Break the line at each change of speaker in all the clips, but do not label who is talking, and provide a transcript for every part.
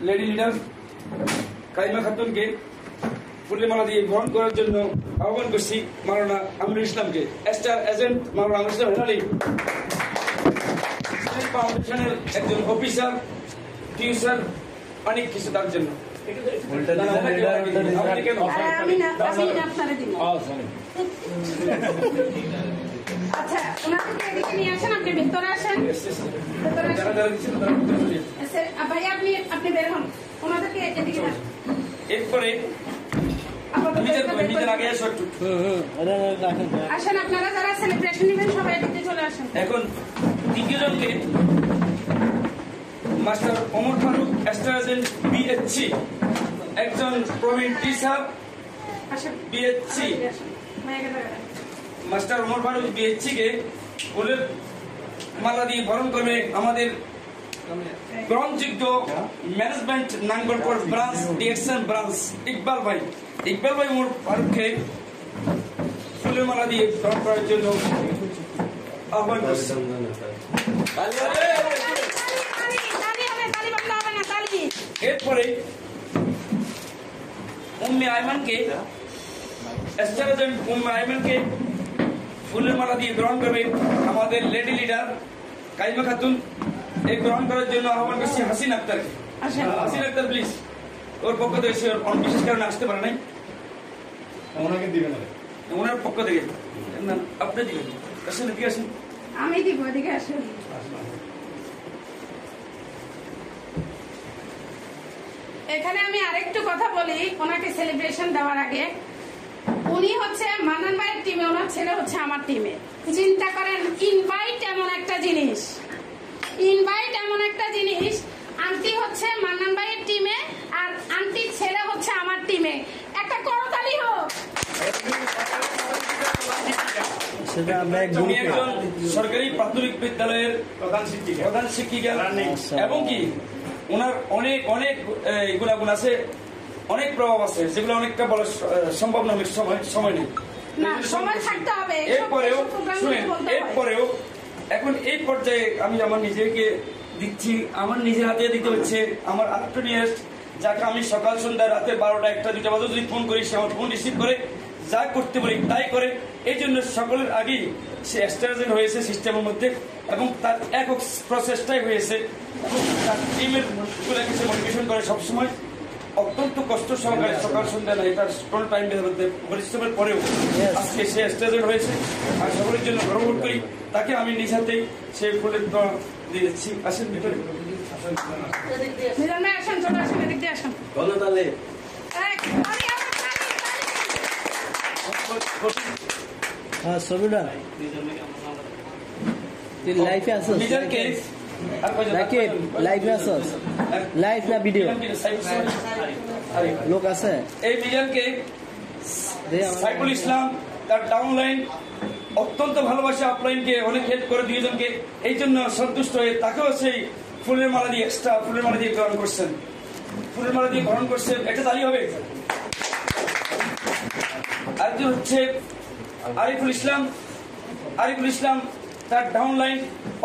Lady leader chyma খাতুনকে ফুলের মালা দিয়ে গ্রহণ করার জন্য আহ্বান করছি মাওলানা আমিনুল ইসলামকে। স্টার এজেন্ট মাওলানা আমিনুল ইসলাম হেলালি ফাউন্ডেশনের একজন অফিসার, টিউশন, অনেক কিছু তার জন্য।
আচ্ছা, ওনাদেরকে এদিকে নিয়ে আসেন, আপনি ভেতরে আসেন। ভাই আপনি বের হন, ওনাদেরকে এদিকে
এরপরে
আসেন। আপনারা যারা সেলিব্রেশন নেবেন সবাই এদিকে চলে আসেন।
এখন দ্বিতীয়জনকে master Omar Faruk star agent BSc, একজন প্রবীণ teacher BSc. Master Omar Faruk BSc কে ফুলের মালা দিয়ে বরণ করবে আমাদের গ্রহণযোগ্য ম্যানেজমেন্ট নাঙ্গলকোট ব্রাঞ্চ ডিএকশন ব্রাঞ্চ ইকবাল ভাই। ইকবাল ভাই ওমর ফারুককে ফুলের মালা দিয়ে বরণ করার জন্য আহ্বান করছেন। এরপরে উম্মে আইমানকে স্টার এজেন্ট উম্মে আইমানকে ফুলের মালা দিয়ে গ্রহণ করবে আমাদের লেডি লিডার কাইমা খাতুন। এই গ্রহণ করার জন্য আহ্বান করছি হাসিন আক্তারকে। হাসিন আক্তার প্লিজ, ওর পক্ষ থেকে সে বিশেষ কারণে আসতে পারে নাই, ওনাকে দিবেন ওনার পক্ষ থেকে। আপনি দিবেন, আসেন এদিকে আসেন।
আমি দিব, এদিকে আসেন। এখানে আমি আরেকটু কথা বলি ওনাকে সেলিব্রেশন দেওয়ার আগে। উনি হচ্ছে মান্নান ভাইয়ের টিমে, ওনার ছেলে হচ্ছে আমার টিমে। চিন্তা করেন, ইনভাইট এমন একটা জিনিস, ইনভাইট এমন একটা জিনিস। আন্টি হচ্ছে মান্নান ভাইয়ের টিমে আর আন্টির ছেলে হচ্ছে আমার টিমে। একটা করতালি হোক।
উনি একজন সরকারি প্রাথমিক বিদ্যালয়ের প্রধান শিক্ষিকা এবং কি ওনার অনেক অনেক গুণাগুণ আছে, অনেক প্রভাব আছে, যেগুলো অনেকটা বলা সম্ভব না, অনেক সময় নেই। এরপরেও শুনেন, এরপরেও এখন এই পর্যায়ে আমি আমার নিজেকে দিচ্ছি, আমার নিজের হাতে দিতে হচ্ছে আমার আরেকটা নিয়েস্ট, যাকে আমি সকাল সন্ধ্যা রাতে 12টা 1টা 2টা বাজে যদি ফোন করি সে আমার ফোন রিসিভ করে যা করতে বলি তাই করে। এই জন্য সকলের আগেই সে স্টার এজেন্ট হয়েছে সিস্টেমের মধ্যে এবং তার একক প্রসেসটাই হয়েছে এবং তার টিমের কিছু মোটিভেশন করে সবসময় অত্যন্ত কষ্ট সহকারে সকাল সন্ধ্যা না এটা টোটাল টাইম পরিশ্রমের পরেও আজকে সে স্টার এজেন্ট হয়েছে। আর সকলের জন্য গর্ববোধ করি, তাকে আমি নিজ হাতেই সে ফুলের দিয়ে দিচ্ছি। আসেন ভিতরে
ছবিটা লাইফে আসছ, লাইফে আসছ, লাইফ না ভিডিও লোক আছে।
এই মিজানকে সাইফুল ইসলাম তার ডাউনলাইন অত্যন্ত ভালোবাসে, আপলাইনকে অনেক হেল্প করে দুইজনকে। এই জন্য সন্তুষ্ট হয়ে তাকেও সেই ফুলের মালা দিয়ে এক্সট্রা ফুলের মালা দিয়ে গ্রহণ করছেন, ফুলের মালা দিয়ে গ্রহণ করছেন। একটা তালি হবে। আরেকজন হচ্ছে আরিফুল ইসলাম। আরিফুল ইসলাম তার ডাউনলাইন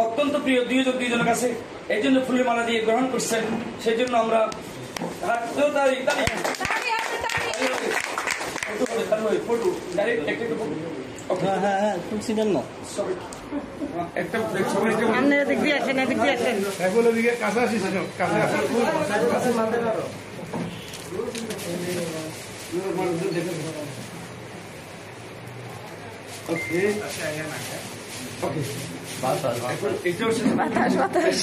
অত্যন্ত প্রিয় দুইজনের কাছে, এই জন্য ফুলের মালা দিয়ে গ্রহণ করছেন। সেই জন্য আমরা
বাতাস